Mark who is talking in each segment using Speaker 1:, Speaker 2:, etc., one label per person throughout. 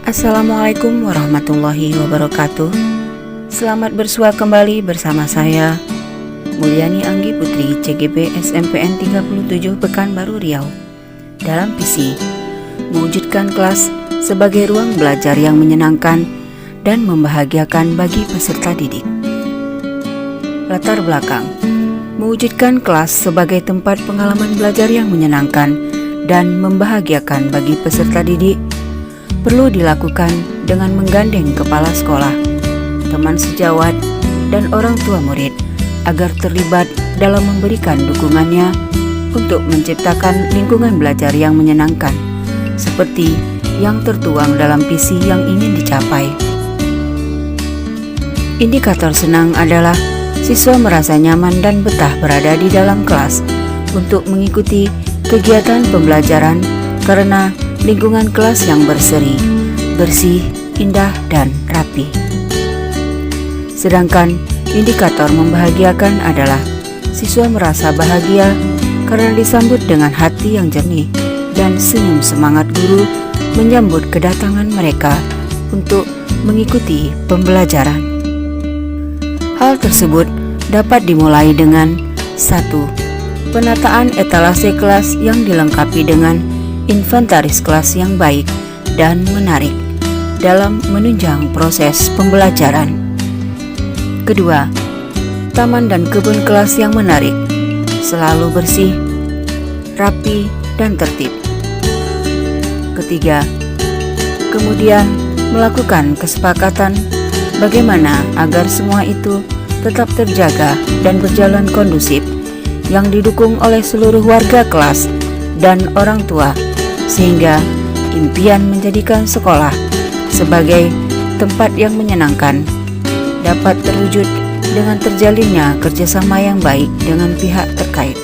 Speaker 1: Assalamualaikum warahmatullahi wabarakatuh. Selamat bersua kembali bersama saya Mulyani Anggi Putri, CGP SMPN 37 Pekanbaru Riau. Dalam visi mewujudkan kelas sebagai ruang belajar yang menyenangkan dan membahagiakan bagi peserta didik. Latar belakang: mewujudkan kelas sebagai tempat pengalaman belajar yang menyenangkan dan membahagiakan bagi peserta didik perlu dilakukan dengan menggandeng kepala sekolah, teman sejawat, dan orang tua murid agar terlibat dalam memberikan dukungannya untuk menciptakan lingkungan belajar yang menyenangkan, seperti yang tertuang dalam visi yang ingin dicapai. Indikator senang adalah siswa merasa nyaman dan betah berada di dalam kelas untuk mengikuti kegiatan pembelajaran karena lingkungan kelas yang berseri, bersih, indah, dan rapi. Sedangkan indikator membahagiakan adalah siswa merasa bahagia karena disambut dengan hati yang jernih dan senyum semangat guru menyambut kedatangan mereka untuk mengikuti pembelajaran. Hal tersebut dapat dimulai dengan 1. Penataan etalase kelas yang dilengkapi dengan inventaris kelas yang baik dan menarik dalam menunjang proses pembelajaran. Kedua, taman dan kebun kelas yang menarik, selalu bersih, rapi, dan tertib. Ketiga, kemudian melakukan kesepakatan bagaimana agar semua itu tetap terjaga dan berjalan kondusif, yang didukung oleh seluruh warga kelas dan orang tua, sehingga impian menjadikan sekolah sebagai tempat yang menyenangkan dapat terwujud dengan terjalinnya kerjasama yang baik dengan pihak terkait.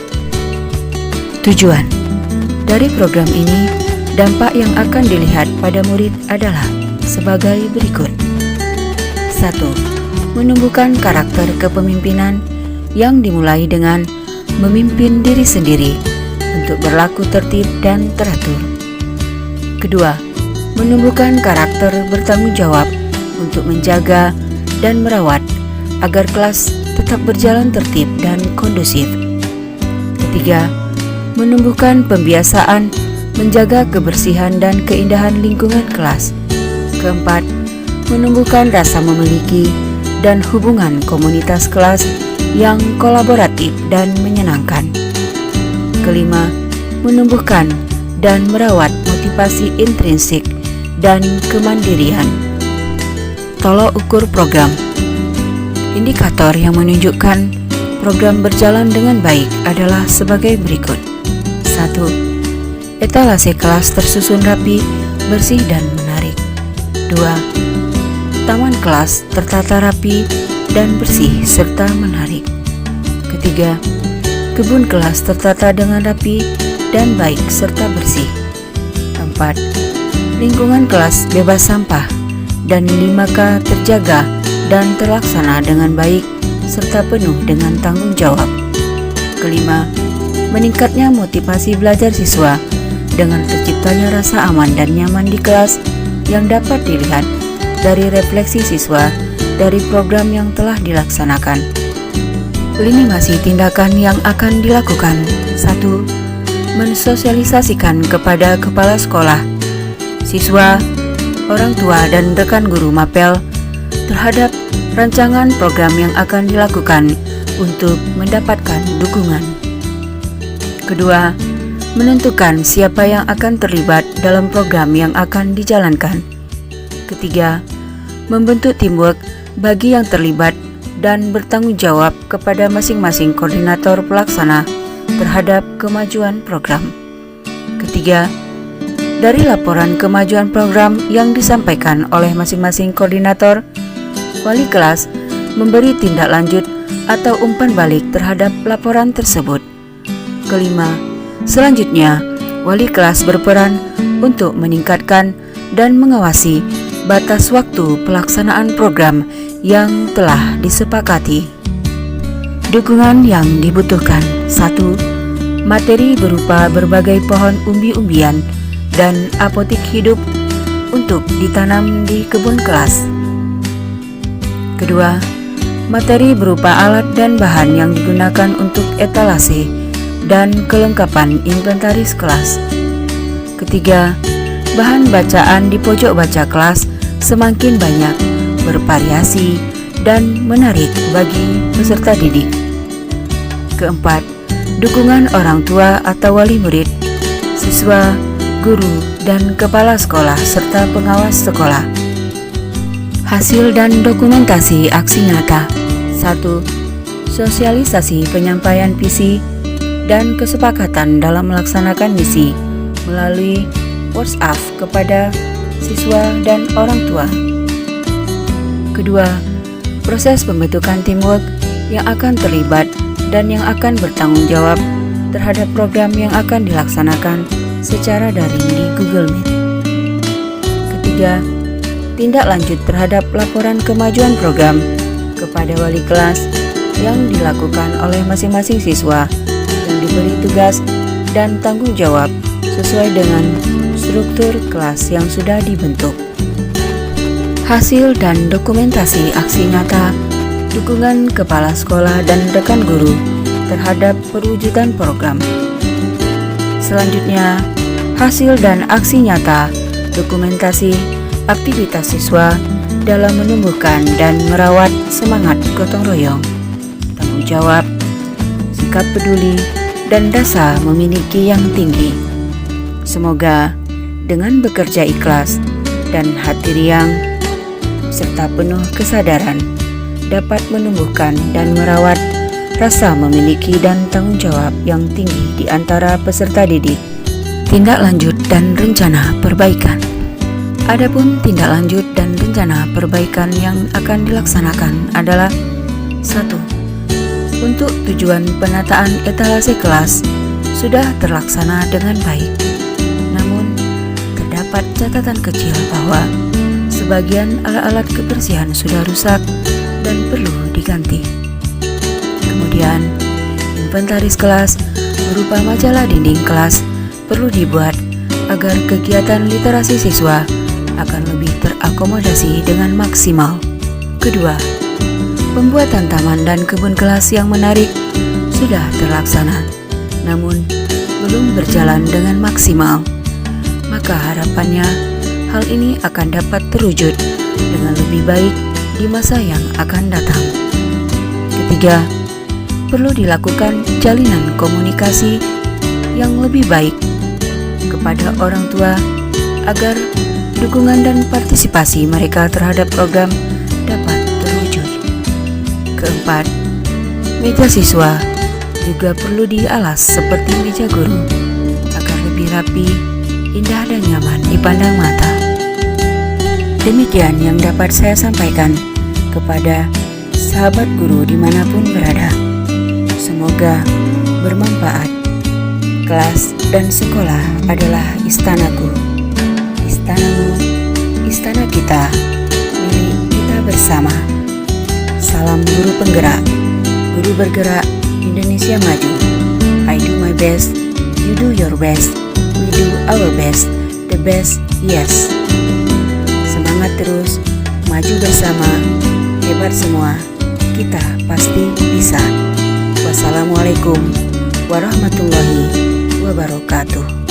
Speaker 1: Tujuan dari program ini, dampak yang akan dilihat pada murid adalah sebagai berikut. 1. Menumbuhkan karakter kepemimpinan yang dimulai dengan memimpin diri sendiri untuk berlaku tertib dan teratur. Kedua, menumbuhkan karakter bertanggung jawab untuk menjaga dan merawat agar kelas tetap berjalan tertib dan kondusif. Ketiga, menumbuhkan pembiasaan menjaga kebersihan dan keindahan lingkungan kelas. Keempat, menumbuhkan rasa memiliki dan hubungan komunitas kelas yang kolaboratif dan menyenangkan. Kelima, menumbuhkan dan merawat motivasi intrinsik dan kemandirian. Tolok ukur program. Indikator yang menunjukkan program berjalan dengan baik adalah sebagai berikut. 1. Etalase kelas tersusun rapi, bersih, dan menarik. 2. Taman kelas tertata rapi dan bersih serta menarik. Ketiga, kebun kelas tertata dengan rapi dan baik serta bersih. 4. Lingkungan kelas bebas sampah dan 5K terjaga dan terlaksana dengan baik serta penuh dengan tanggung jawab. Kelima, meningkatnya motivasi belajar siswa dengan terciptanya rasa aman dan nyaman di kelas yang dapat dilihat dari refleksi siswa dari program yang telah dilaksanakan. Lini masih tindakan yang akan dilakukan. 1. Mensosialisasikan kepada kepala sekolah, siswa, orang tua, dan rekan guru mapel terhadap rancangan program yang akan dilakukan untuk mendapatkan dukungan. Kedua, menentukan siapa yang akan terlibat dalam program yang akan dijalankan. Ketiga, membentuk teamwork bagi yang terlibat dan bertanggung jawab kepada masing-masing koordinator pelaksana terhadap kemajuan program. Ketiga, dari laporan kemajuan program yang disampaikan oleh masing-masing koordinator, wali kelas memberi tindak lanjut atau umpan balik terhadap laporan tersebut. Kelima, selanjutnya wali kelas berperan untuk meningkatkan dan mengawasi batas waktu pelaksanaan program yang telah disepakati. Dukungan yang dibutuhkan. 1. Materi berupa berbagai pohon umbi-umbian dan apotik hidup untuk ditanam di kebun kelas. Kedua, materi berupa alat dan bahan yang digunakan untuk etalase dan kelengkapan inventaris kelas. Ketiga, bahan bacaan di pojok baca kelas semakin banyak, bervariasi, dan menarik bagi peserta didik. Keempat, dukungan orang tua atau wali murid, siswa, guru, dan kepala sekolah serta pengawas sekolah. Hasil dan dokumentasi aksi nyata. 1. Sosialisasi penyampaian visi dan kesepakatan dalam melaksanakan misi melalui WhatsApp kepada siswa dan orang tua. Kedua, proses pembentukan teamwork yang akan terlibat dan yang akan bertanggung jawab terhadap program yang akan dilaksanakan secara daring di Google Meet. Ketiga, tindak lanjut terhadap laporan kemajuan program kepada wali kelas yang dilakukan oleh masing-masing siswa yang diberi tugas dan tanggung jawab sesuai dengan struktur kelas yang sudah dibentuk. Hasil dan dokumentasi aksi nyata dukungan kepala sekolah dan rekan guru terhadap perwujudan program. Selanjutnya, hasil dan aksi nyata dokumentasi aktivitas siswa dalam menumbuhkan dan merawat semangat gotong royong, tanggung jawab, sikap peduli, dan rasa memiliki yang tinggi. Semoga dengan bekerja ikhlas dan hati riang serta penuh kesadaran dapat menumbuhkan dan merawat rasa memiliki dan tanggung jawab yang tinggi di antara peserta didik. Tindak lanjut dan rencana perbaikan. Adapun tindak lanjut dan rencana perbaikan yang akan dilaksanakan adalah 1. Untuk tujuan penataan etalase kelas sudah terlaksana dengan baik. Namun, terdapat catatan kecil bahwa sebagian alat-alat kebersihan sudah rusak dan perlu diganti. Kemudian, inventaris kelas berupa majalah dinding kelas perlu dibuat agar kegiatan literasi siswa akan lebih terakomodasi dengan maksimal. Kedua, pembuatan taman dan kebun kelas yang menarik sudah terlaksana, namun belum berjalan dengan maksimal. Maka harapannya hal ini akan dapat terwujud dengan lebih baik di masa yang akan datang. Ketiga, perlu dilakukan jalinan komunikasi yang lebih baik kepada orang tua agar dukungan dan partisipasi mereka terhadap program dapat terwujud. Keempat, meja siswa juga perlu dialas seperti meja guru agar lebih rapi, indah dan nyaman dipandang mata. Demikian yang dapat saya sampaikan kepada sahabat guru dimanapun berada. Semoga bermanfaat. Kelas dan sekolah adalah istanaku. Istanamu, istana kita, milik kita bersama. Salam guru penggerak, guru bergerak, Indonesia maju. I do my best, you do your best, we do our best, the best, yes. Semangat terus, maju bersama, hebat semua, kita pasti bisa. Wassalamualaikum warahmatullahi wabarakatuh.